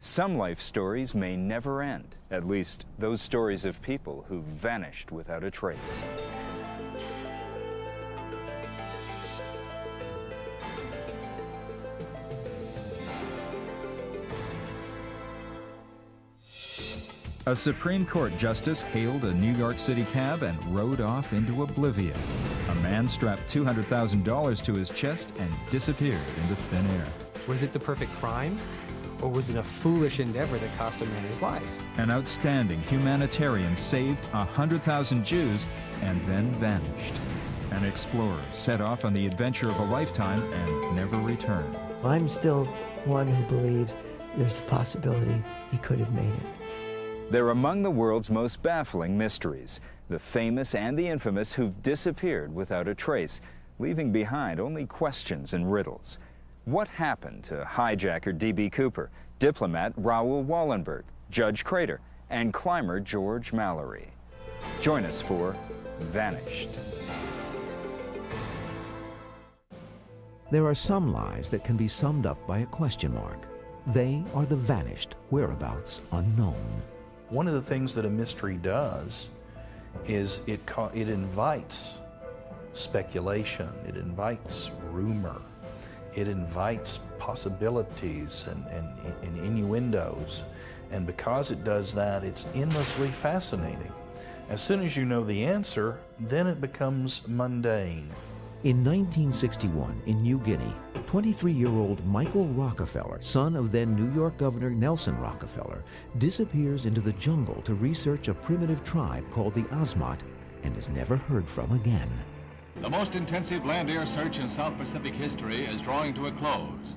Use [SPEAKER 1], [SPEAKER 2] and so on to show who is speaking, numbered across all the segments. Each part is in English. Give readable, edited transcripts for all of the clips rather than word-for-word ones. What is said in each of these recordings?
[SPEAKER 1] Some life stories may never end, at least those stories of people who vanished without a trace. A Supreme Court justice hailed a New York City cab and rode off into oblivion. A man strapped $200,000 to his chest and disappeared into thin air.
[SPEAKER 2] Was it the perfect crime? Or was it a foolish endeavor that cost a man his life?
[SPEAKER 1] An outstanding humanitarian saved 100,000 Jews and then vanished. An explorer set off on the adventure of a lifetime and never returned.
[SPEAKER 3] I'm still one who believes there's a possibility he could have made it.
[SPEAKER 1] They're among the world's most baffling mysteries, the famous and the infamous who've disappeared without a trace, leaving behind only questions and riddles. What happened to hijacker D.B. Cooper, diplomat Raoul Wallenberg, Judge Crater, and climber George Mallory? Join us for Vanished.
[SPEAKER 4] There are some lives that can be summed up by a question mark. They are the vanished, whereabouts unknown.
[SPEAKER 5] One of the things that a mystery does is it invites speculation, it invites rumor, it invites possibilities and innuendos. And because it does that, it's endlessly fascinating. As soon as you know the answer, then it becomes mundane.
[SPEAKER 4] In 1961, in New Guinea, 23-year-old Michael Rockefeller, son of then New York Governor Nelson Rockefeller, disappears into the jungle to research a primitive tribe called the Asmat and is never heard from again.
[SPEAKER 6] The most intensive land-air search in South Pacific history is drawing to a close.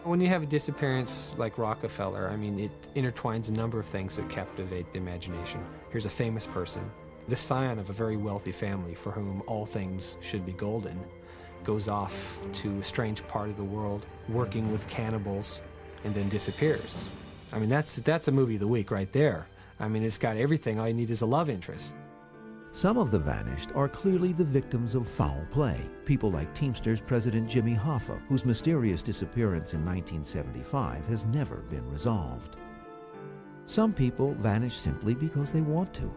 [SPEAKER 2] When you have a disappearance like Rockefeller, I mean, it intertwines a number of things that captivate the imagination. Here's a famous person, the scion of a very wealthy family for whom all things should be golden, goes off to a strange part of the world, working with cannibals, and then disappears. I mean, that's a movie of the week right there. I mean, it's got everything. All you need is a love interest.
[SPEAKER 4] Some of the vanished are clearly the victims of foul play. People like Teamsters President Jimmy Hoffa, whose mysterious disappearance in 1975 has never been resolved. Some people vanish simply because they want to.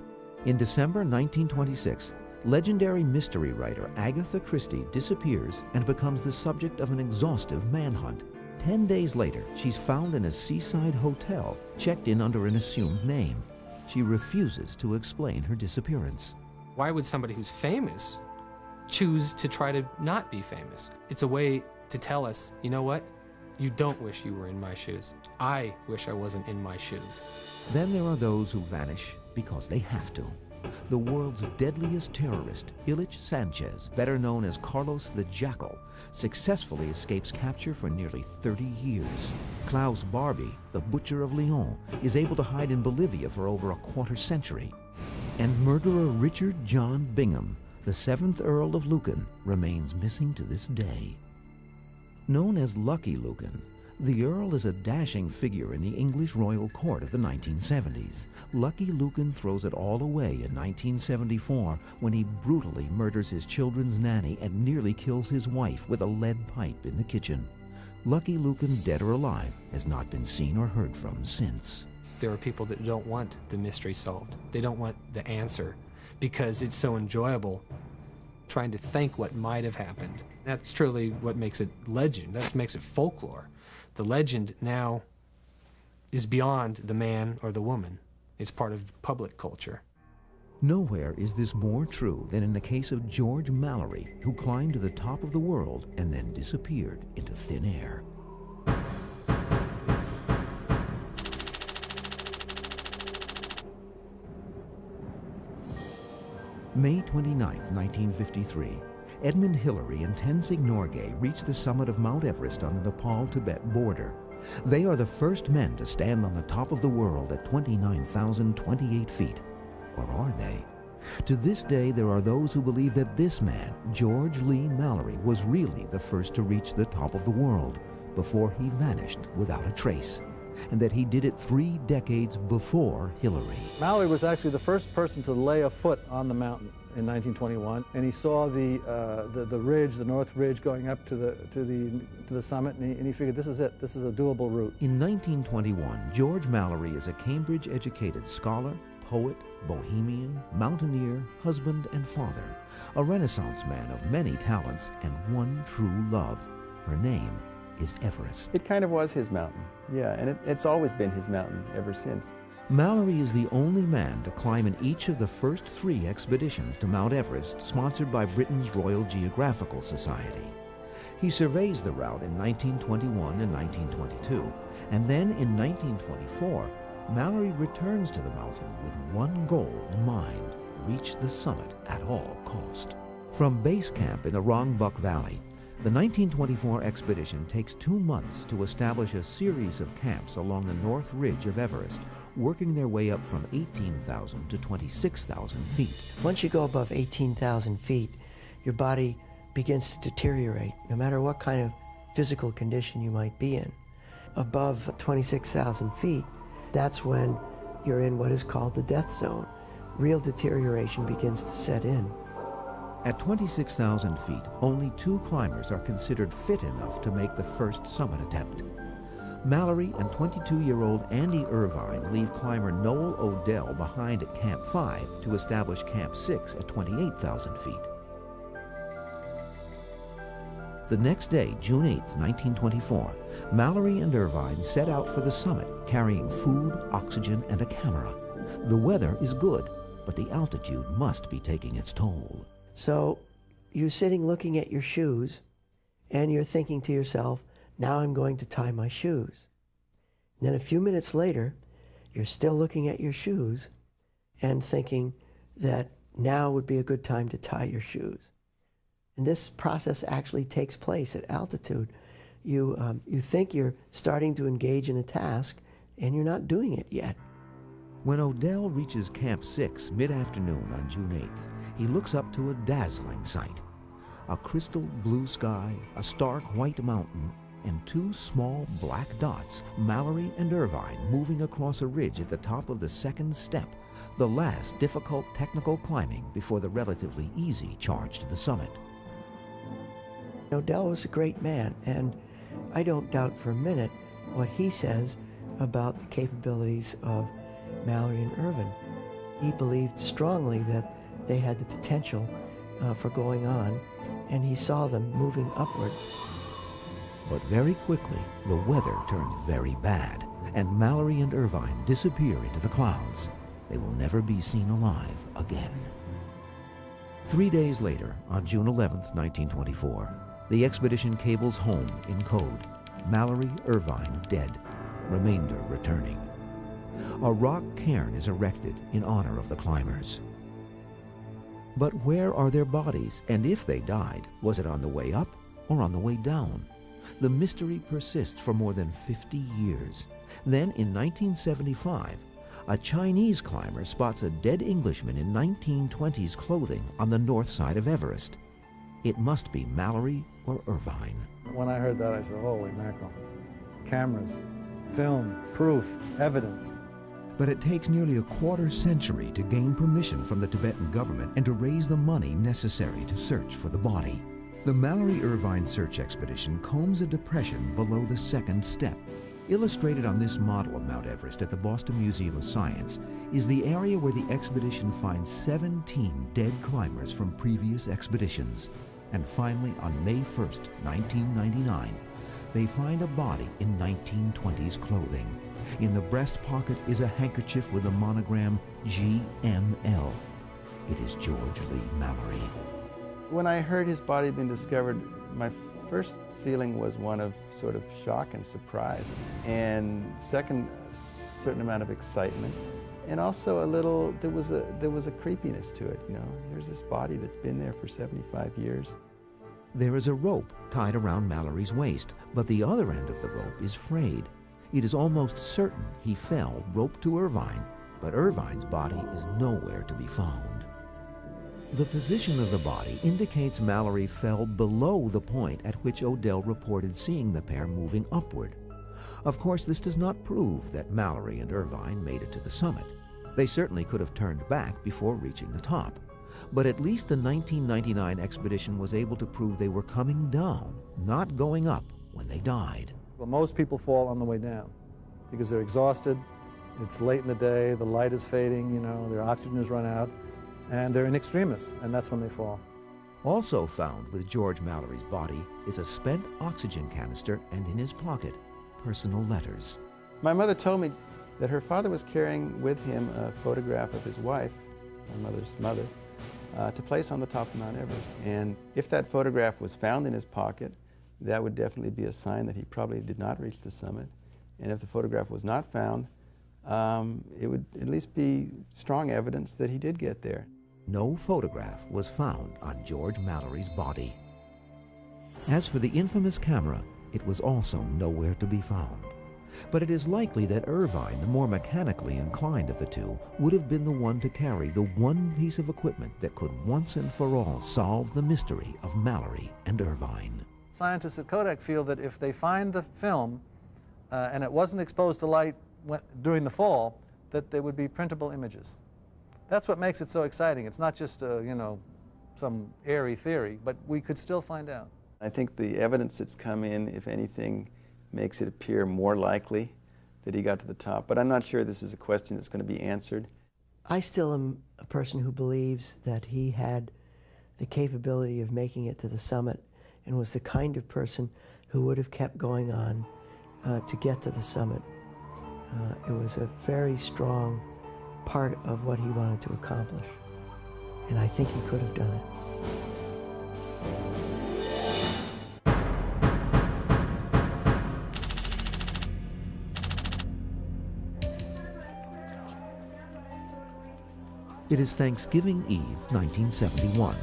[SPEAKER 4] In December 1926, legendary mystery writer Agatha Christie disappears and becomes the subject of an exhaustive manhunt. 10 days later, she's found in a seaside hotel, checked in under an assumed name. She refuses to explain her disappearance.
[SPEAKER 2] Why would somebody who's famous choose to try to not be famous? It's a way to tell us, you know what? You don't wish you were in my shoes. I wish I wasn't in my shoes.
[SPEAKER 4] Then there are those who vanish because they have to. The world's deadliest terrorist, Ilich Sanchez, better known as Carlos the Jackal, successfully escapes capture for nearly 30 years. Klaus Barbie, the Butcher of Lyon, is able to hide in Bolivia for over a quarter century. And murderer Richard John Bingham, the 7th Earl of Lucan, remains missing to this day. Known as Lucky Lucan, the Earl is a dashing figure in the English royal court of the 1970s. Lucky Lucan throws it all away in 1974 when he brutally murders his children's nanny and nearly kills his wife with a lead pipe in the kitchen. Lucky Lucan, dead or alive, has not been seen or heard from since.
[SPEAKER 2] There are people that don't want the mystery solved. They don't want the answer because it's so enjoyable trying to think what might have happened. That's truly what makes it legend. That makes it folklore. The legend now is beyond the man or the woman. It's part of public culture.
[SPEAKER 4] Nowhere is this more true than in the case of George Mallory, who climbed to the top of the world and then disappeared into thin air. May 29, 1953. Edmund Hillary and Tenzing Norgay reached the summit of Mount Everest on the Nepal-Tibet border. They are the first men to stand on the top of the world at 29,028 feet. Or are they? To this day, there are those who believe that this man, George Lee Mallory, was really the first to reach the top of the world before he vanished without a trace. and that he did it 3 decades before Hillary.
[SPEAKER 7] Mallory was actually the first person to lay a foot on the mountain in 1921, and he saw the ridge, the North Ridge, going up to the summit, and he figured, this is it. This is a doable route.
[SPEAKER 4] In 1921, George Mallory is a Cambridge-educated scholar, poet, bohemian, mountaineer, husband, and father, a Renaissance man of many talents and one true love. Her name is Everest.
[SPEAKER 8] It kind of was his mountain, yeah, and it's always been his mountain ever since.
[SPEAKER 4] Mallory is the only man to climb in each of the first 3 expeditions to Mount Everest sponsored by Britain's Royal Geographical Society. He surveys the route in 1921 and 1922, and then in 1924, Mallory returns to the mountain with one goal in mind: reach the summit at all cost. From base camp in the Rongbuk Valley, the 1924 expedition takes 2 months to establish a series of camps along the North Ridge of Everest, working their way up from 18,000 to 26,000 feet.
[SPEAKER 3] Once you go above 18,000 feet, your body begins to deteriorate, no matter what kind of physical condition you might be in. Above 26,000 feet, that's when you're in what is called the death zone. Real deterioration begins to set in.
[SPEAKER 4] At 26,000 feet, only 2 climbers are considered fit enough to make the first summit attempt. Mallory and 22-year-old Andy Irvine leave climber Noel Odell behind at Camp 5 to establish Camp 6 at 28,000 feet. The next day, June 8, 1924, Mallory and Irvine set out for the summit, carrying food, oxygen, and a camera. The weather is good, but the altitude must be taking its toll.
[SPEAKER 3] So you're sitting looking at your shoes, and you're thinking to yourself, now I'm going to tie my shoes. And then a few minutes later, you're still looking at your shoes and thinking that now would be a good time to tie your shoes. And this process actually takes place at altitude. You think you're starting to engage in a task, and you're not doing it yet.
[SPEAKER 4] When Odell reaches Camp 6 mid-afternoon on June 8th, he looks up to a dazzling sight. A crystal blue sky, a stark white mountain, and 2 small black dots, Mallory and Irvine, moving across a ridge at the top of the second step, the last difficult technical climbing before the relatively easy charge to the summit.
[SPEAKER 3] Odell was a great man, and I don't doubt for a minute what he says about the capabilities of Mallory and Irvine. He believed strongly that they had the potential for going on, and he saw them moving upward.
[SPEAKER 4] But very quickly, the weather turns very bad, and Mallory and Irvine disappear into the clouds. They will never be seen alive again. 3 days later, on June 11th, 1924, the expedition cables home in code. Mallory, Irvine dead, remainder returning. A rock cairn is erected in honor of the climbers. But where are their bodies? And if they died, was it on the way up or on the way down? The mystery persists for more than 50 years. Then, in 1975, a Chinese climber spots a dead Englishman in 1920s clothing on the north side of Everest. It must be Mallory or Irvine.
[SPEAKER 7] When I heard that, I said, holy mackerel. Cameras, film, proof, evidence.
[SPEAKER 4] But it takes nearly a quarter century to gain permission from the Tibetan government and to raise the money necessary to search for the body. The Mallory-Irvine search expedition combs a depression below the second step. Illustrated on this model of Mount Everest at the Boston Museum of Science is the area where the expedition finds 17 dead climbers from previous expeditions. And finally, on May 1st, 1999, they find a body in 1920s clothing. In the breast pocket is a handkerchief with the monogram GML. It is George Lee Mallory.
[SPEAKER 8] When I heard his body had been discovered, my first feeling was one of sort of shock and surprise, and second, a certain amount of excitement, and also a little, there was a creepiness to it, you know. Here's this body that's been there for 75 years.
[SPEAKER 4] There is a rope tied around Mallory's waist, but the other end of the rope is frayed. It is almost certain he fell rope to Irvine, but Irvine's body is nowhere to be found. The position of the body indicates Mallory fell below the point at which Odell reported seeing the pair moving upward. Of course, this does not prove that Mallory and Irvine made it to the summit. They certainly could have turned back before reaching the top. But at least the 1999 expedition was able to prove they were coming down, not going up when they died.
[SPEAKER 7] Well, most people fall on the way down because they're exhausted, it's late in the day, the light is fading, their oxygen has run out, and they're in extremis, and that's when they fall.
[SPEAKER 4] Also found with George Mallory's body is a spent oxygen canister and in his pocket, personal letters.
[SPEAKER 8] My mother told me that her father was carrying with him a photograph of his wife, my mother's mother, to place on the top of Mount Everest. And if that photograph was found in his pocket, that would definitely be a sign that he probably did not reach the summit. And if the photograph was not found, it would at least be strong evidence that he did get there.
[SPEAKER 4] No photograph was found on George Mallory's body. As for the infamous camera, it was also nowhere to be found. But it is likely that Irvine, the more mechanically inclined of the two, would have been the one to carry the one piece of equipment that could once and for all solve the mystery of Mallory and Irvine.
[SPEAKER 7] Scientists at Kodak feel that if they find the film and it wasn't exposed to light during the fall, that there would be printable images. That's what makes it so exciting. It's not just, some airy theory, but we could still find out.
[SPEAKER 8] I think the evidence that's come in, if anything, makes it appear more likely that he got to the top. But I'm not sure this is a question that's going to be answered.
[SPEAKER 3] I still am a person who believes that he had the capability of making it to the summit and was the kind of person who would have kept going on to get to the summit. It was a very strong part of what he wanted to accomplish, and I think he could have done it.
[SPEAKER 4] It is Thanksgiving Eve, 1971.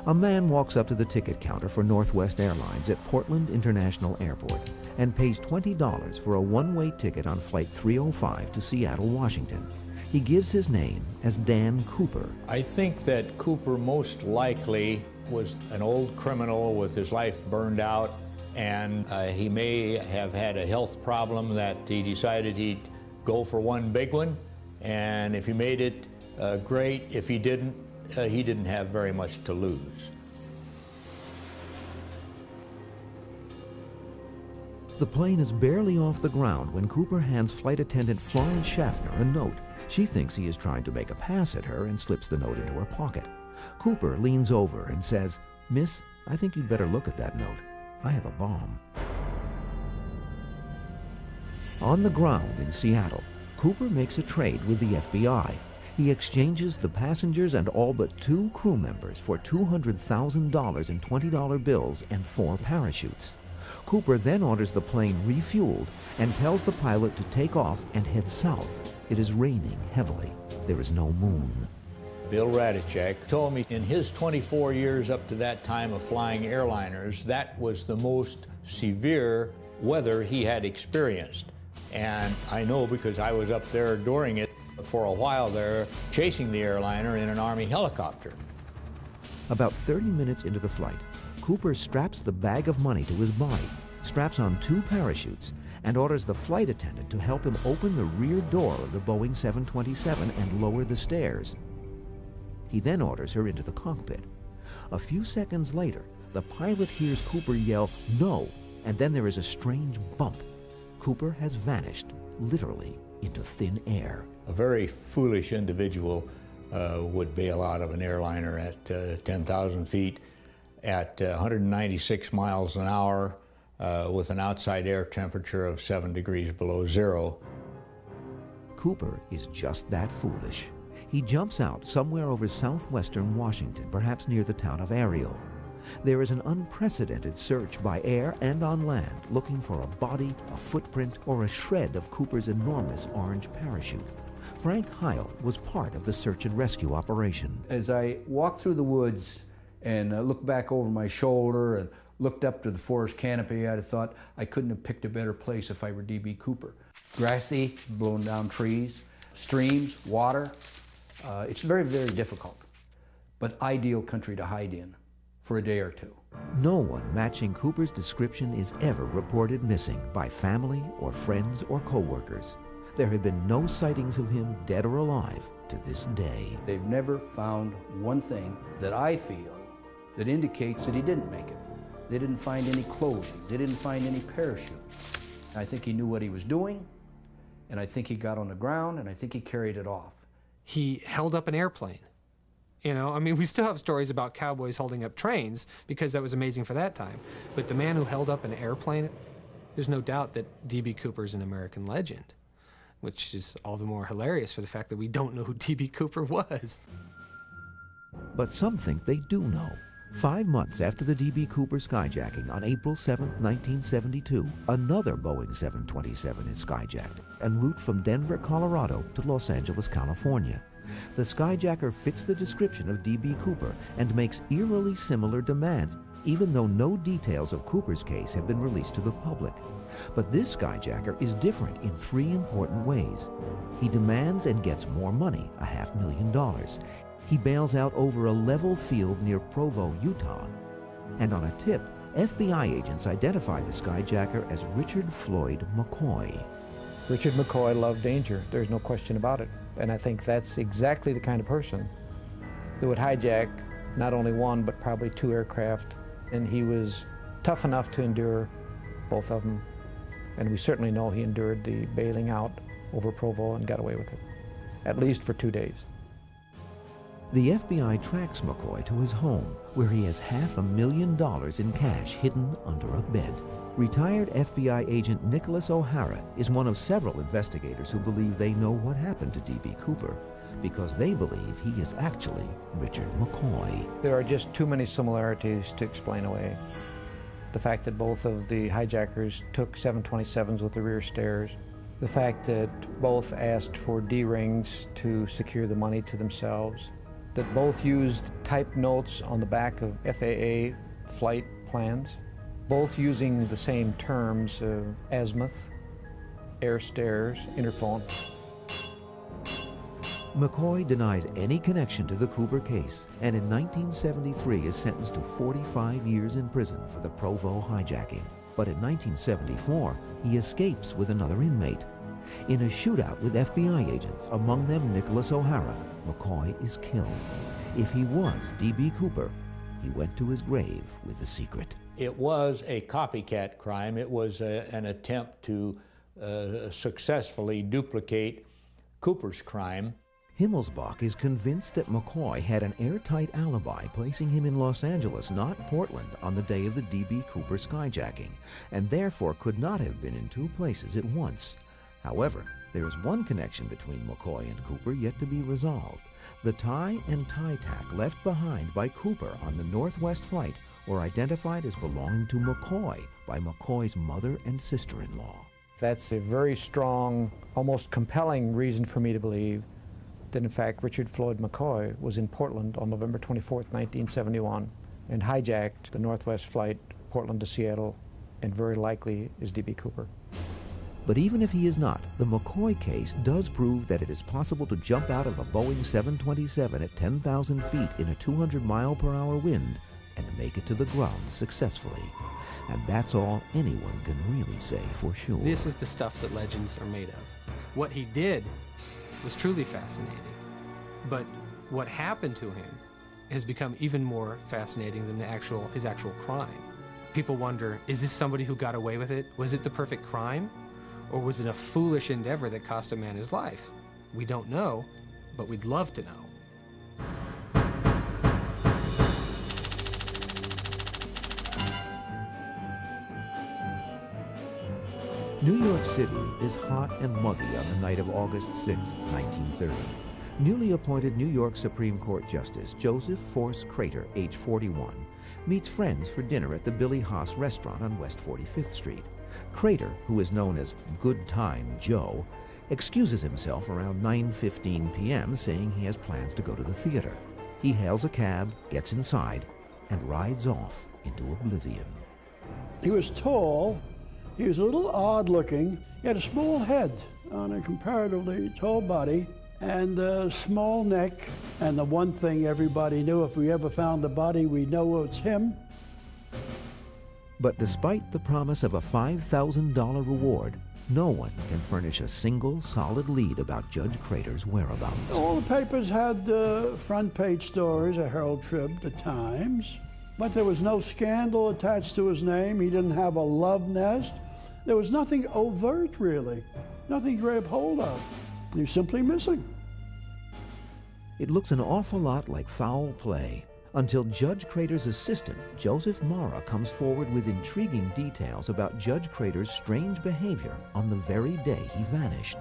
[SPEAKER 4] A man walks up to the ticket counter for Northwest Airlines at Portland International Airport and pays $20 for a one-way ticket on Flight 305 to Seattle, Washington. He gives his name as Dan Cooper.
[SPEAKER 9] I think that Cooper most likely was an old criminal with his life burned out, and he may have had a health problem that he decided he'd go for one big one, and if he made it, great. If he didn't have very much to lose.
[SPEAKER 4] The plane is barely off the ground when Cooper hands flight attendant Florence Schaffner a note. She thinks he is trying to make a pass at her and slips the note into her pocket. Cooper leans over and says, "Miss, I think you'd better look at that note. I have a bomb." On the ground in Seattle, Cooper makes a trade with the FBI. He exchanges the passengers and all but 2 crew members for $200,000 in $20 bills and 4 parachutes. Cooper then orders the plane refueled and tells the pilot to take off and head south. It is raining heavily. There is no moon.
[SPEAKER 9] Bill Radicek told me in his 24 years up to that time of flying airliners, that was the most severe weather he had experienced. And I know because I was up there during it for a while there, chasing the airliner in an Army helicopter.
[SPEAKER 4] About 30 minutes into the flight, Cooper straps the bag of money to his body, straps on 2 parachutes, and orders the flight attendant to help him open the rear door of the Boeing 727 and lower the stairs. He then orders her into the cockpit. A few seconds later, the pilot hears Cooper yell, "No," and then there is a strange bump. Cooper has vanished, literally, into thin air.
[SPEAKER 9] A very foolish individual would bail out of an airliner at 10,000 feet at 196 miles an hour with an outside air temperature of 7 degrees below zero.
[SPEAKER 4] Cooper is just that foolish. He jumps out somewhere over southwestern Washington, perhaps near the town of Ariel. There is an unprecedented search by air and on land looking for a body, a footprint, or a shred of Cooper's enormous orange parachute. Frank Heil was part of the search and rescue operation.
[SPEAKER 10] As I walked through the woods and looked back over my shoulder and looked up to the forest canopy, I'd have thought I couldn't have picked a better place if I were D.B. Cooper. Grassy, blown down trees, streams, water. It's very, very difficult, but ideal country to hide in. for a day or two.
[SPEAKER 4] No one matching Cooper's description is ever reported missing by family or friends or co-workers. There have been no sightings of him, dead or alive, to this day.
[SPEAKER 10] They've never found one thing that I feel that indicates that he didn't make it. They didn't find any clothing. They didn't find any parachute. I think he knew what he was doing, and I think he got on the ground, and I think he carried it off.
[SPEAKER 2] He held up an airplane. You know, I mean, we still have stories about cowboys holding up trains because that was amazing for that time. But the man who held up an airplane, there's no doubt that D.B. Cooper is an American legend, which is all the more hilarious for the fact that we don't know who D.B. Cooper was.
[SPEAKER 4] But some think they do know. 5 months after the D.B. Cooper skyjacking on April 7, 1972, another Boeing 727 is skyjacked en route from Denver, Colorado to Los Angeles, California. The skyjacker fits the description of D.B. Cooper and makes eerily similar demands, even though no details of Cooper's case have been released to the public. But this skyjacker is different in 3 important ways. He demands and gets more money, $500,000. He bails out over a level field near Provo, Utah. And on a tip, FBI agents identify the skyjacker as Richard Floyd McCoy.
[SPEAKER 11] Richard McCoy loved danger. There's no question about it. And I think that's exactly the kind of person that would hijack not only 1, but probably 2 aircraft. And he was tough enough to endure both of them. And we certainly know he endured the bailing out over Provo and got away with it, at least for 2 days.
[SPEAKER 4] The FBI tracks McCoy to his home, where he has $500,000 in cash hidden under a bed. Retired FBI agent Nicholas O'Hara is one of several investigators who believe they know what happened to D.B. Cooper, because they believe he is actually Richard McCoy.
[SPEAKER 11] There are just too many similarities to explain away. The fact that both of the hijackers took 727s with the rear stairs, the fact that both asked for D-rings to secure the money to themselves, that both used typed notes on the back of FAA flight plans, both using the same terms of azimuth, air stairs, interphone.
[SPEAKER 4] McCoy denies any connection to the Cooper case, and in 1973 is sentenced to 45 years in prison for the Provo hijacking. But in 1974, he escapes with another inmate. In a shootout with FBI agents, among them Nicholas O'Hara, McCoy is killed. If he was D.B. Cooper, he went to his grave with the secret.
[SPEAKER 9] It was a copycat crime. It was an attempt to successfully duplicate Cooper's crime.
[SPEAKER 4] Himmelsbach is convinced that McCoy had an airtight alibi, placing him in Los Angeles, not Portland, on the day of the D.B. Cooper skyjacking, and therefore could not have been in 2 places at once. However, there is one connection between McCoy and Cooper yet to be resolved. The tie and tie tack left behind by Cooper on the Northwest flight were identified as belonging to McCoy by McCoy's mother and sister-in-law.
[SPEAKER 11] That's a very strong, almost compelling reason for me to believe that in fact Richard Floyd McCoy was in Portland on November 24th, 1971 and hijacked the Northwest flight Portland to Seattle, and very likely is D.B. Cooper.
[SPEAKER 4] But even if he is not, the McCoy case does prove that it is possible to jump out of a Boeing 727 at 10,000 feet in a 200-mile-per-hour wind and make it to the ground successfully. And that's all anyone can really say for sure.
[SPEAKER 2] This is the stuff that legends are made of. What he did was truly fascinating, but what happened to him has become even more fascinating than his actual crime. People wonder, is this somebody who got away with it? Was it the perfect crime? Or was it a foolish endeavor that cost a man his life? We don't know, but we'd love to know.
[SPEAKER 4] New York City is hot and muggy on the night of August 6, 1930. Newly appointed New York Supreme Court Justice Joseph Force Crater, age 41, meets friends for dinner at the Billy Haas restaurant on West 45th Street. Crater, who is known as Good Time Joe, excuses himself around 9:15 p.m., saying he has plans to go to the theater. He hails a cab, gets inside, and rides off into oblivion.
[SPEAKER 12] He was tall, he was a little odd looking, he had a small head on a comparatively tall body, and a small neck. And the one thing everybody knew, if we ever found the body, we know it's him.
[SPEAKER 4] But despite the promise of a $5,000 reward, no one can furnish a single solid lead about Judge Crater's whereabouts.
[SPEAKER 12] All the papers had front page stories, a Herald Trib, the Times, but there was no scandal attached to his name. He didn't have a love nest. There was nothing overt, really, nothing to grab hold of. He was simply missing.
[SPEAKER 4] It looks an awful lot like foul play, until Judge Crater's assistant, Joseph Mara, comes forward with intriguing details about Judge Crater's strange behavior on the very day he vanished.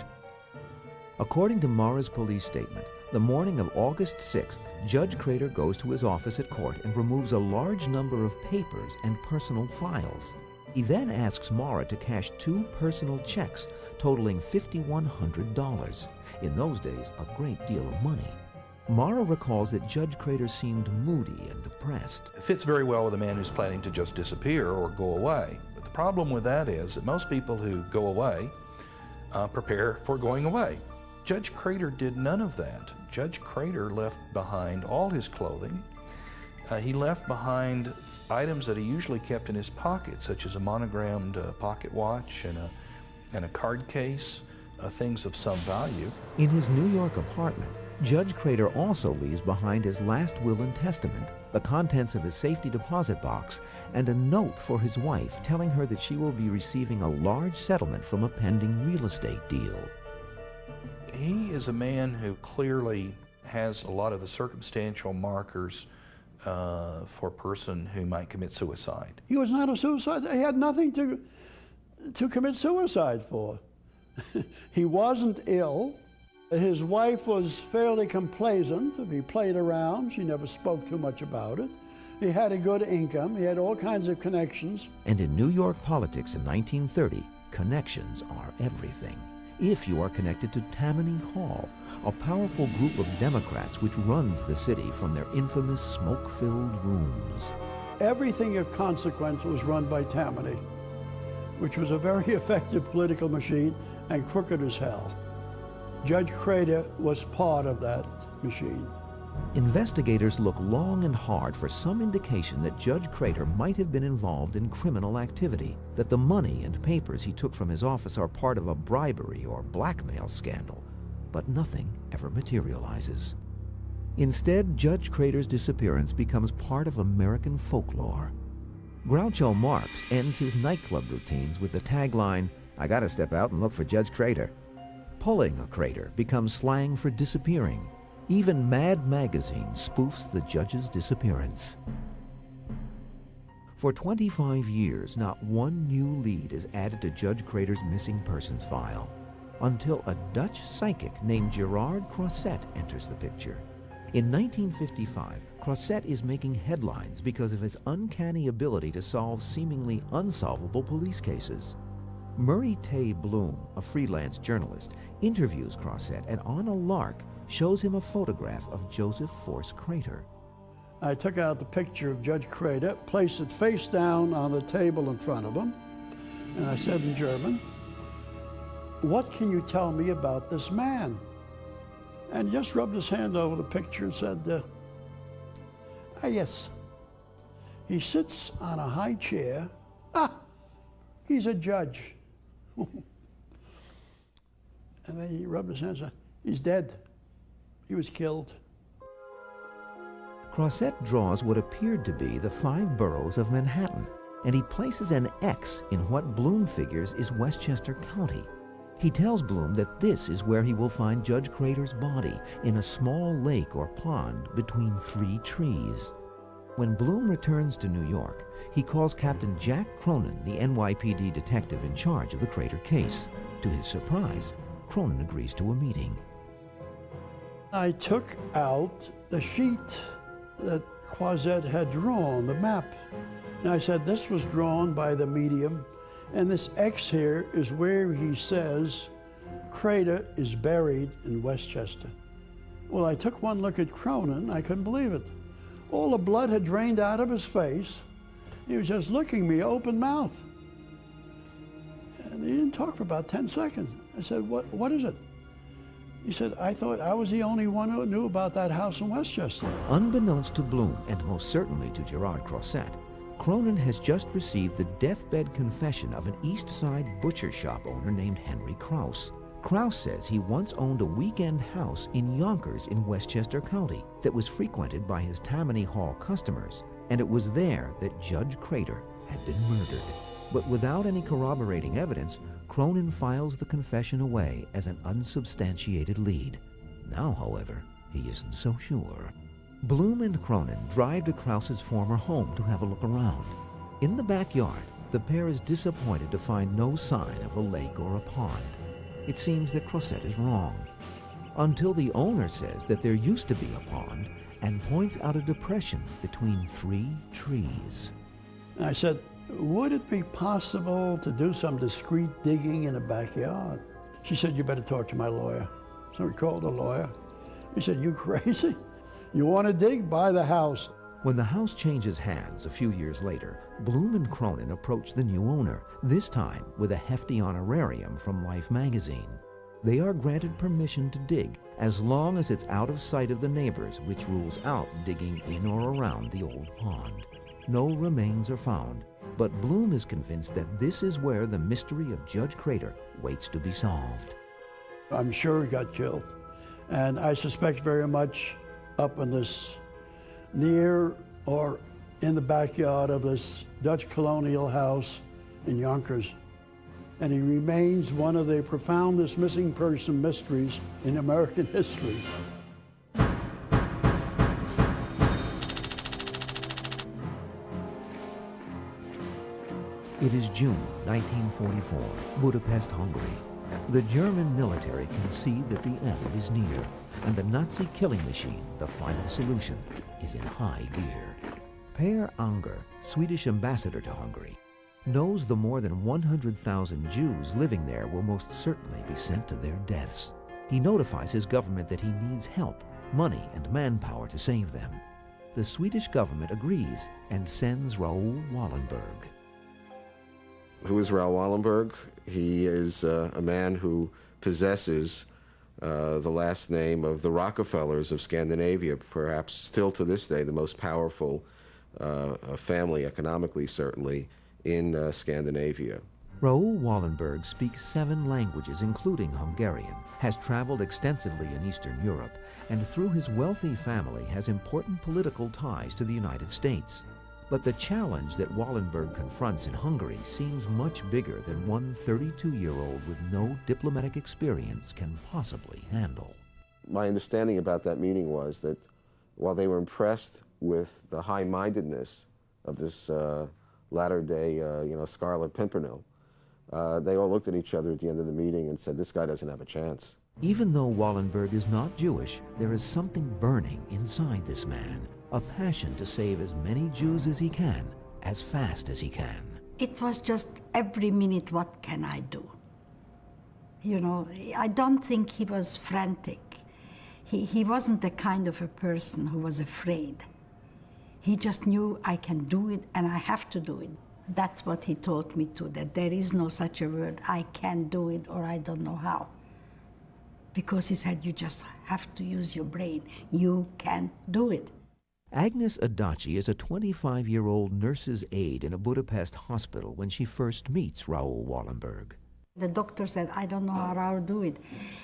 [SPEAKER 4] According to Mara's police statement, the morning of August 6th, Judge Crater goes to his office at court and removes a large number of papers and personal files. He then asks Mara to cash 2 personal checks totaling $5,100. In those days, a great deal of money. Mara recalls that Judge Crater seemed moody and depressed.
[SPEAKER 5] It fits very well with a man who's planning to just disappear or go away. But the problem with that is that most people who go away prepare for going away. Judge Crater did none of that. Judge Crater left behind all his clothing. He left behind items that he usually kept in his pocket, such as a monogrammed pocket watch and a card case, things of some value.
[SPEAKER 4] In his New York apartment, Judge Crater also leaves behind his last will and testament, the contents of his safety deposit box, and a note for his wife telling her that she will be receiving a large settlement from a pending real estate deal.
[SPEAKER 5] He is a man who clearly has a lot of the circumstantial markers for a person who might commit suicide.
[SPEAKER 12] He was not a suicide. He had nothing to commit suicide for. He wasn't ill. His wife was fairly complacent. He played around. She never spoke too much about it. He had a good income. He had all kinds of connections.
[SPEAKER 4] And in New York politics in 1930, connections are everything. If you are connected to Tammany Hall, a powerful group of Democrats which runs the city from their infamous smoke-filled rooms.
[SPEAKER 12] Everything of consequence was run by Tammany, which was a very effective political machine and crooked as hell. Judge Crater was part of that machine.
[SPEAKER 4] Investigators look long and hard for some indication that Judge Crater might have been involved in criminal activity, that the money and papers he took from his office are part of a bribery or blackmail scandal, but nothing ever materializes. Instead, Judge Crater's disappearance becomes part of American folklore. Groucho Marx ends his nightclub routines with the tagline, "I gotta step out and look for Judge Crater." Pulling a crater becomes slang for disappearing. Even Mad Magazine spoofs the judge's disappearance. For 25 years, not one new lead is added to Judge Crater's missing persons file, until a Dutch psychic named Gerard Croiset enters the picture. In 1955, Croiset is making headlines because of his uncanny ability to solve seemingly unsolvable police cases. Murray Tay Bloom, a freelance journalist, interviews Croiset and on a lark shows him a photograph of Joseph Force Crater.
[SPEAKER 12] I took out the picture of Judge Crater, placed it face down on the table in front of him, and I said in German, "What can you tell me about this man?" And he just rubbed his hand over the picture and said, yes. He sits on a high chair. He's a judge. And then he rubbed his hands and said, "He's dead. He was killed."
[SPEAKER 4] Croiset draws what appeared to be the 5 boroughs of Manhattan, and he places an X in what Bloom figures is Westchester County. He tells Bloom that this is where he will find Judge Crater's body, in a small lake or pond between 3 trees. When Bloom returns to New York, he calls Captain Jack Cronin, the NYPD detective in charge of the Crater case. To his surprise, Cronin agrees to a meeting.
[SPEAKER 12] I took out the sheet that Croiset had drawn, the map. And I said, this was drawn by the medium, and this X here is where he says Crater is buried in Westchester. Well, I took one look at Cronin, I couldn't believe it. All the blood had drained out of his face. He was just looking at me, open mouth. And he didn't talk for about 10 seconds. I said, what is it? He said, I thought I was the only one who knew about that house in Westchester.
[SPEAKER 4] Unbeknownst to Bloom, and most certainly to Gerard Croisset, Cronin has just received the deathbed confession of an East Side butcher shop owner named Henry Krause. Krause says he once owned a weekend house in Yonkers in Westchester County that was frequented by his Tammany Hall customers, and it was there that Judge Crater had been murdered. But without any corroborating evidence, Cronin files the confession away as an unsubstantiated lead. Now, however, he isn't so sure. Bloom and Cronin drive to Krause's former home to have a look around. In the backyard, the pair is disappointed to find no sign of a lake or a pond. It seems that Croisset is wrong, until the owner says that there used to be a pond and points out a depression between 3 trees.
[SPEAKER 12] And I said, would it be possible to do some discreet digging in the backyard? She said, you better talk to my lawyer. So we called a lawyer. He said, you crazy? You want to dig? Buy the house.
[SPEAKER 4] When the house changes hands a few years later, Bloom and Cronin approach the new owner, this time with a hefty honorarium from Life magazine. They are granted permission to dig, as long as it's out of sight of the neighbors, which rules out digging in or around the old pond. No remains are found, but Bloom is convinced that this is where the mystery of Judge Crater waits to be solved.
[SPEAKER 12] I'm sure he got killed, and I suspect very much up in this near or in the backyard of this Dutch colonial house in Yonkers. And he remains one of the profoundest missing person mysteries in American history.
[SPEAKER 4] It is June 1944, Budapest, Hungary. The German military can see that the end is near, and the Nazi killing machine, the final solution, is in high gear. Per Unger, Swedish ambassador to Hungary, knows the more than 100,000 Jews living there will most certainly be sent to their deaths. He notifies his government that he needs help, money, and manpower to save them. The Swedish government agrees and sends Raoul Wallenberg.
[SPEAKER 13] Who is Raoul Wallenberg? He is a man who possesses the last name of the Rockefellers of Scandinavia, perhaps still to this day the most powerful family, economically certainly, in Scandinavia.
[SPEAKER 4] Raoul Wallenberg speaks 7 languages, including Hungarian, has traveled extensively in Eastern Europe, and through his wealthy family has important political ties to the United States. But the challenge that Wallenberg confronts in Hungary seems much bigger than one 32-year-old with no diplomatic experience can possibly handle.
[SPEAKER 13] My understanding about that meeting was that while they were impressed with the high-mindedness of this latter-day, Scarlet Pimpernel, they all looked at each other at the end of the meeting and said, this guy doesn't have a chance.
[SPEAKER 4] Even though Wallenberg is not Jewish, there is something burning inside this man, a passion to save as many Jews as he can, as fast as he can.
[SPEAKER 14] It was just every minute, what can I do? You know, I don't think he was frantic. He wasn't the kind of a person who was afraid. He just knew I can do it and I have to do it. That's what he taught me too, that there is no such a word, I can do it or I don't know how. Because he said, you just have to use your brain. You can do it.
[SPEAKER 4] Agnes Adachi is a 25-year-old nurse's aide in a Budapest hospital when she first meets Raoul Wallenberg.
[SPEAKER 14] The doctor said, I don't know how Raoul do it.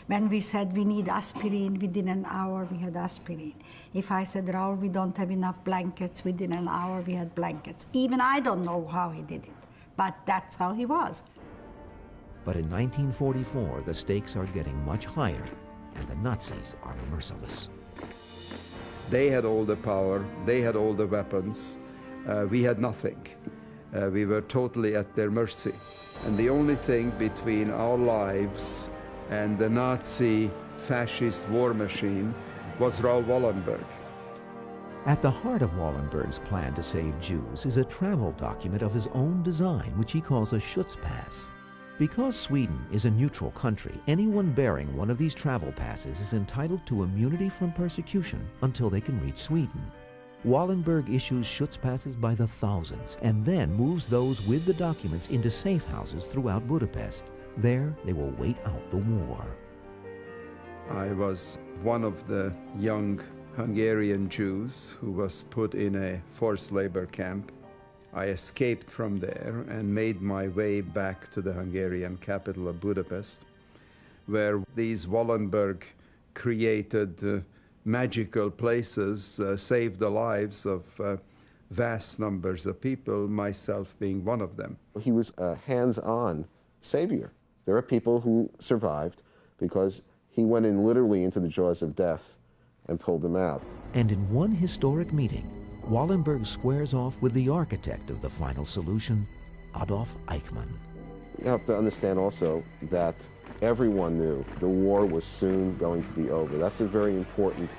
[SPEAKER 14] When we said we need aspirin, within an hour we had aspirin. If I said, Raoul, we don't have enough blankets, within an hour we had blankets. Even I don't know how he did it, but that's how he was.
[SPEAKER 4] But in 1944, the stakes are getting much higher, and the Nazis are merciless.
[SPEAKER 15] They had all the power, they had all the weapons, we had nothing. We were totally at their mercy. And the only thing between our lives and the Nazi fascist war machine was Raoul Wallenberg.
[SPEAKER 4] At the heart of Wallenberg's plan to save Jews is a travel document of his own design, which he calls a Schutzpass. Because Sweden is a neutral country, anyone bearing one of these travel passes is entitled to immunity from persecution until they can reach Sweden. Wallenberg issues Schutzpasses by the thousands and then moves those with the documents into safe houses throughout Budapest. There, they will wait out the war.
[SPEAKER 15] I was one of the young Hungarian Jews who was put in a forced labor camp. I escaped from there and made my way back to the Hungarian capital of Budapest, where these Wallenberg created magical places saved the lives of vast numbers of people, myself being one of them.
[SPEAKER 13] He was a hands-on savior. There are people who survived because he went in literally into the jaws of death and pulled them out.
[SPEAKER 4] And in one historic meeting, Wallenberg squares off with the architect of the final solution, Adolf Eichmann.
[SPEAKER 13] You have to understand also that everyone knew the war was soon going to be over. That's a very important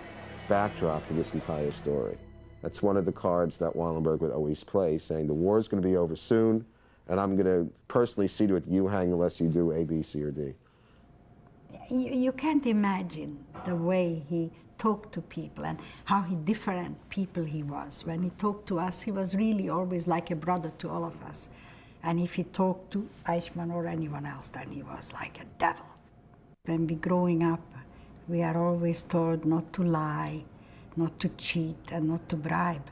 [SPEAKER 13] backdrop to this entire story. That's one of the cards that Wallenberg would always play, saying the war is going to be over soon, and I'm going to personally see to it you hang unless you do A, B, C, or D.
[SPEAKER 14] You can't imagine the way he talked to people and how different people he was. When he talked to us, he was really always like a brother to all of us. And if he talked to Eichmann or anyone else, then he was like a devil. When we're growing up, we are always told not to lie, not to cheat, and not to bribe.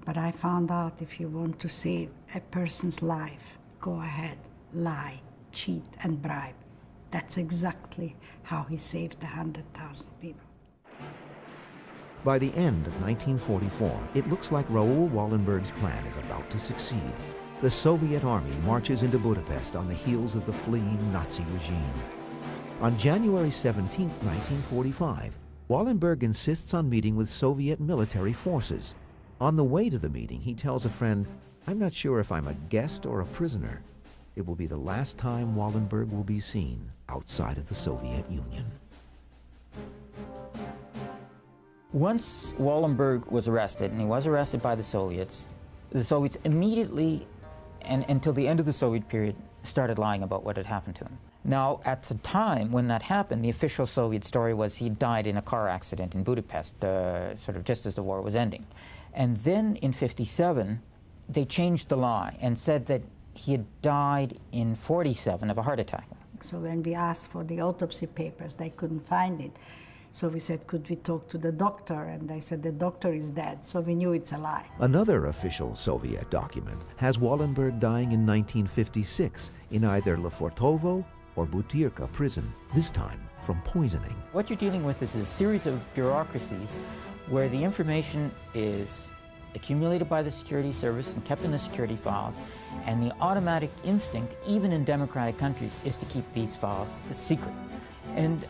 [SPEAKER 14] But I found out if you want to save a person's life, go ahead, lie, cheat, and bribe. That's exactly how he saved 100,000 people.
[SPEAKER 4] By the end of 1944, it looks like Raoul Wallenberg's plan is about to succeed. The Soviet army marches into Budapest on the heels of the fleeing Nazi regime. On January 17, 1945, Wallenberg insists on meeting with Soviet military forces. On the way to the meeting, he tells a friend, "I'm not sure if I'm a guest or a prisoner." It will be the last time Wallenberg will be seen outside of the Soviet Union.
[SPEAKER 16] Once Wallenberg was arrested, and he was arrested by the Soviets immediately, and until the end of the Soviet period, started lying about what had happened to him. Now, at the time when that happened, the official Soviet story was he died in a car accident in Budapest, sort of just as the war was ending. And then in '57, they changed the lie and said that he had died in '47 of a heart attack.
[SPEAKER 14] So when we asked for the autopsy papers, they couldn't find it. So we said, could we talk to the doctor? And they said, the doctor is dead. So we knew it's a lie.
[SPEAKER 4] Another official Soviet document has Wallenberg dying in 1956 in either Lefortovo or Butyrka prison, this time from poisoning.
[SPEAKER 16] What you're dealing with is a series of bureaucracies where the information is accumulated by the security service and kept in the security files, and the automatic instinct, even in democratic countries, is to keep these files secret. And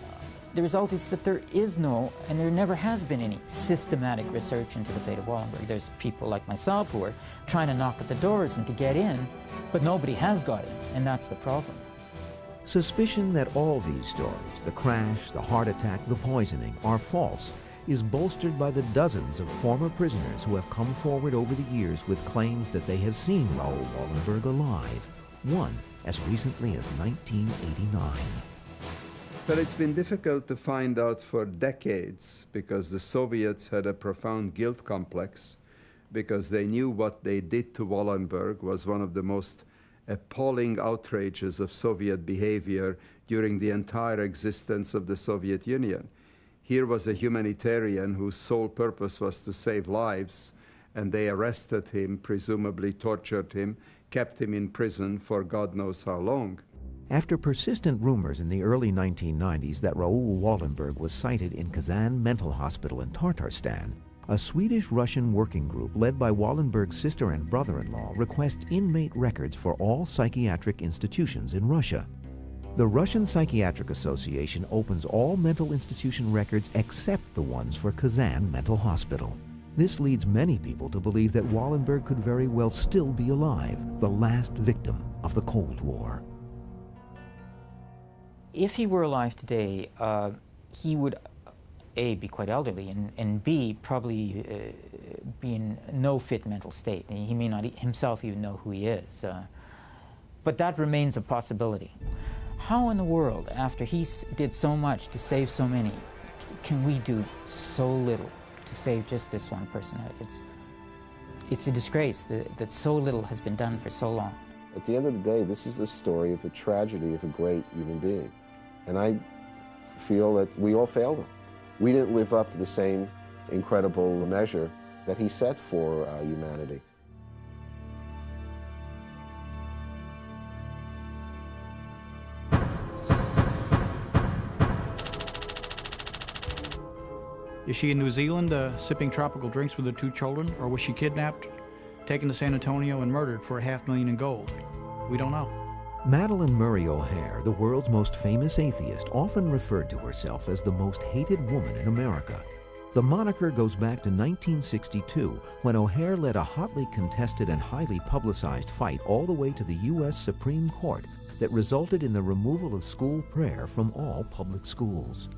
[SPEAKER 16] the result is that there is no, and there never has been any, systematic research into the fate of Wallenberg. There's people like myself who are trying to knock at the doors and to get in, but nobody has got in, and that's the problem.
[SPEAKER 4] Suspicion that all these stories, the crash, the heart attack, the poisoning, are false, is bolstered by the dozens of former prisoners who have come forward over the years with claims that they have seen Raoul Wallenberg alive, one as recently as 1989.
[SPEAKER 15] But it's been difficult to find out for decades because the Soviets had a profound guilt complex, because they knew what they did to Wallenberg was one of the most appalling outrages of Soviet behavior during the entire existence of the Soviet Union. Here was a humanitarian whose sole purpose was to save lives, and they arrested him, presumably tortured him, kept him in prison for God knows how long.
[SPEAKER 4] After persistent rumors in the early 1990s that Raoul Wallenberg was sighted in Kazan Mental Hospital in Tatarstan, a Swedish-Russian working group led by Wallenberg's sister and brother-in-law requests inmate records for all psychiatric institutions in Russia. The Russian Psychiatric Association opens all mental institution records except the ones for Kazan Mental Hospital. This leads many people to believe that Wallenberg could very well still be alive, the last victim of the Cold War.
[SPEAKER 16] If he were alive today, he would, A, be quite elderly, and B, probably be in no fit mental state. He may not himself even know who he is. But that remains a possibility. How in the world, after he did so much to save so many, can we do so little to save just this one person? It's a disgrace that so little has been done for so long.
[SPEAKER 13] At the end of the day, this is the story of a tragedy of a great human being. And I feel that we all failed him. We didn't live up to the same incredible measure that he set for humanity.
[SPEAKER 17] Is she in New Zealand sipping tropical drinks with her 2 children, or was she kidnapped, taken to San Antonio, and murdered for $500,000 in gold? We don't know.
[SPEAKER 4] Madalyn Murray O'Hair, the world's most famous atheist, often referred to herself as the most hated woman in America. The moniker goes back to 1962, when O'Hair led a hotly contested and highly publicized fight all the way to the U.S. Supreme Court that resulted in the removal of school prayer from all public schools.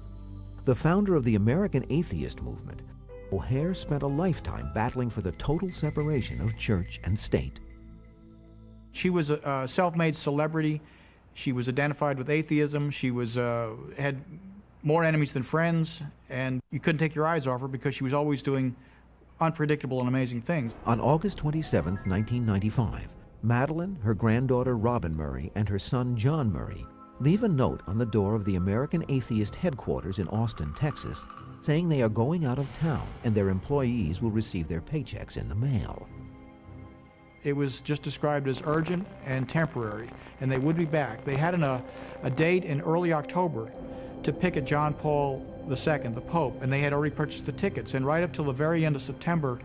[SPEAKER 4] The founder of the American Atheist Movement, O'Hair spent a lifetime battling for the total separation of church and state.
[SPEAKER 17] She was a self-made celebrity. She was identified with atheism. She was had more enemies than friends, and you couldn't take your eyes off her because she was always doing unpredictable and amazing things.
[SPEAKER 4] On August 27, 1995, Madalyn, her granddaughter Robin Murray, and her son John Murray leave a note on the door of the American Atheist headquarters in Austin, Texas, saying they are going out of town and their employees will receive their paychecks in the mail.
[SPEAKER 17] It was just described as urgent and temporary, and they would be back. They had a date in early October to pick at John Paul II, the Pope, and they had already purchased the tickets. And right up till the very end of September,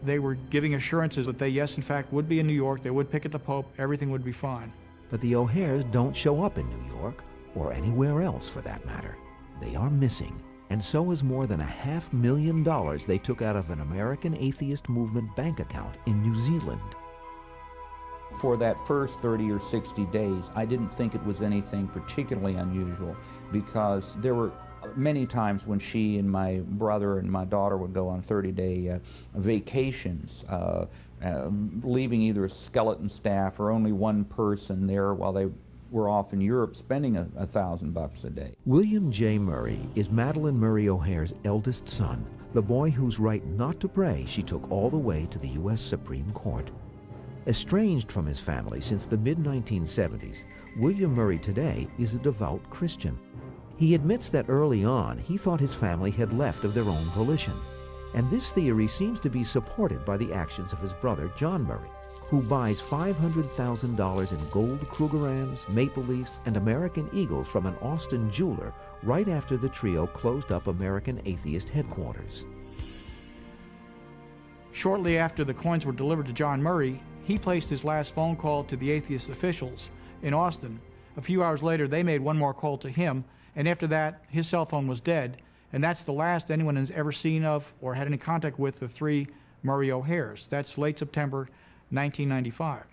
[SPEAKER 17] they were giving assurances that they, yes, in fact, would be in New York, they would pick at the Pope, everything would be fine.
[SPEAKER 4] But the O'Hairs don't show up in New York, or anywhere else for that matter. They are missing, and so is more than $500,000 they took out of an American Atheist Movement bank account in New Zealand.
[SPEAKER 18] For that first 30 or 60 days, I didn't think it was anything particularly unusual, because there were many times when she and my brother and my daughter would go on 30-day vacations, leaving either a skeleton staff or only one person there while they were off in Europe spending $1,000 a day.
[SPEAKER 4] William J. Murray is Madalyn Murray O'Hair's eldest son, the boy whose right not to pray she took all the way to the U.S. Supreme Court. Estranged from his family since the mid-1970s, William Murray today is a devout Christian. He admits that early on he thought his family had left of their own volition, and this theory seems to be supported by the actions of his brother John Murray, who buys $500,000 in gold Krugerrands, Maple Leafs, and American Eagles from an Austin jeweler right after the trio closed up American Atheist headquarters.
[SPEAKER 17] Shortly after the coins were delivered to John Murray, he placed his last phone call to the atheist officials in Austin. A few hours later, they made one more call to him, and after that, his cell phone was dead, and that's the last anyone has ever seen of or had any contact with the 3 Murray O'Hairs. That's late September 1995.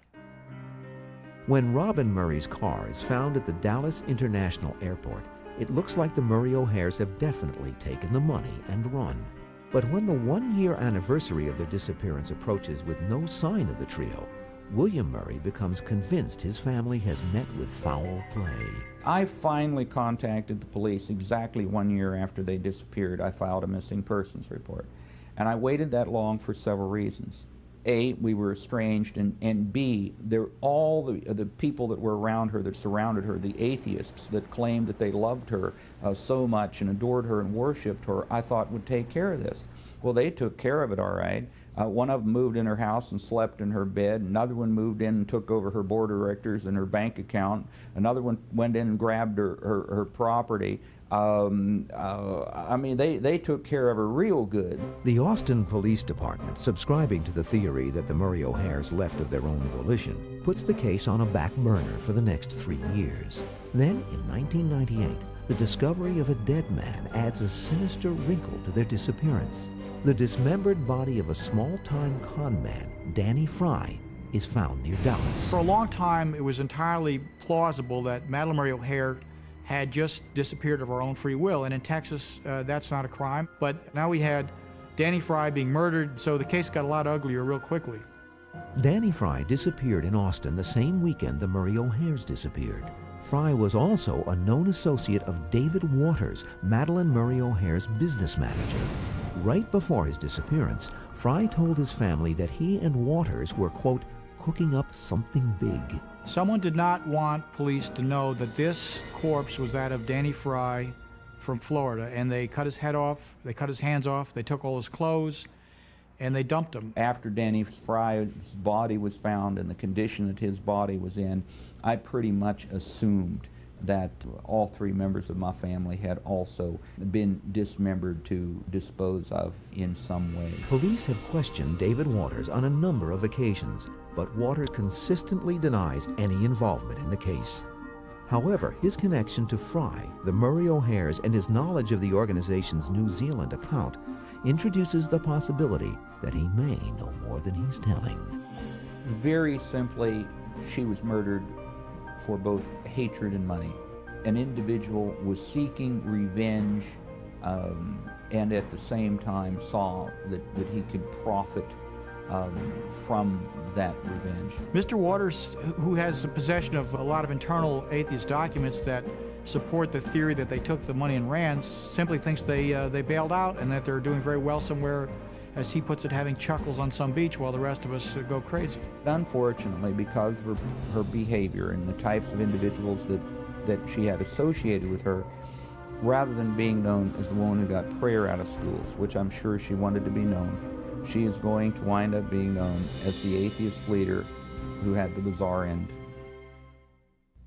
[SPEAKER 4] When Robin Murray's car is found at the Dallas International Airport, it looks like the Murray O'Hairs have definitely taken the money and run. But when the 1-year anniversary of their disappearance approaches with no sign of the trio, William Murray becomes convinced his family has met with foul play.
[SPEAKER 18] I finally contacted the police exactly 1 year after they disappeared. I filed a missing persons report. And I waited that long for several reasons. A, we were estranged, and B, all the people that were around her, that surrounded her, the atheists that claimed that they loved her so much and adored her and worshipped her, I thought would take care of this. Well, they took care of it all right. One of them moved in her house and slept in her bed. Another one moved in and took over her board of directors and her bank account. Another one went in and grabbed her property. I mean, they took care of her real good.
[SPEAKER 4] The Austin Police Department, subscribing to the theory that the Murray O'Hairs left of their own volition, puts the case on a back burner for the next 3 years. Then, in 1998, the discovery of a dead man adds a sinister wrinkle to their disappearance. The dismembered body of a small-time con man, Danny Fry, is found near Dallas.
[SPEAKER 17] For a long time, it was entirely plausible that Madalyn Murray O'Hair had just disappeared of her own free will, and in Texas, that's not a crime. But now we had Danny Fry being murdered, so the case got a lot uglier real quickly.
[SPEAKER 4] Danny Fry disappeared in Austin the same weekend the Murray O'Hairs disappeared. Fry was also a known associate of David Waters, Madalyn Murray O'Hair's business manager. Right before his disappearance, Fry told his family that he and Waters were, quote, cooking up something big.
[SPEAKER 17] Someone did not want police to know that this corpse was that of Danny Fry, from Florida, and they cut his head off, they cut his hands off, they took all his clothes, and they dumped him.
[SPEAKER 18] After Danny Fry's body was found and the condition that his body was in, I pretty much assumed that all three members of my family had also been dismembered to dispose of in some way.
[SPEAKER 4] Police have questioned David Waters on a number of occasions, but Waters consistently denies any involvement in the case. However, his connection to Fry, the Murray O'Hares, and his knowledge of the organization's New Zealand account introduces the possibility that he may know more than he's telling.
[SPEAKER 18] Very simply, she was murdered for both hatred and money. An individual was seeking revenge and at the same time saw that he could profit from that revenge.
[SPEAKER 17] Mr. Waters, who has possession of a lot of internal atheist documents that support the theory that they took the money and ran, simply thinks they bailed out and that they're doing very well somewhere, as he puts it, having chuckles on some beach while the rest of us go crazy.
[SPEAKER 18] Unfortunately, because of her behavior and the types of individuals that she had associated with her, rather than being known as the woman who got prayer out of schools, which I'm sure she wanted to be known, she is going to wind up being known as the atheist leader who had the bizarre end.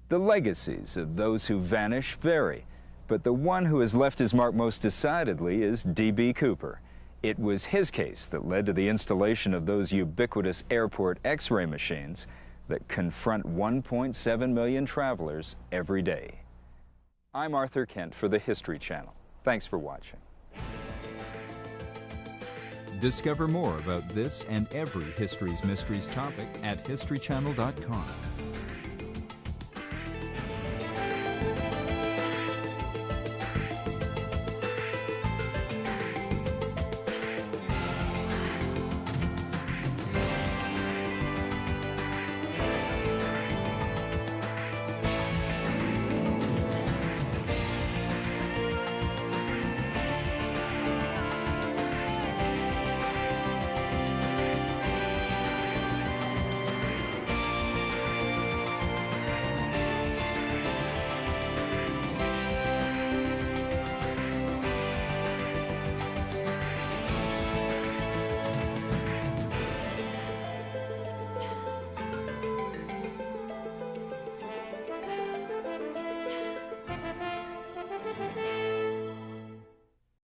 [SPEAKER 1] The legacies of those who vanish vary, but the one who has left his mark most decidedly is D.B. Cooper. It was his case that led to the installation of those ubiquitous airport X-ray machines that confront 1.7 million travelers every day. I'm Arthur Kent for the History Channel. Thanks for watching.
[SPEAKER 19] Discover more about this and every History's Mysteries topic at historychannel.com.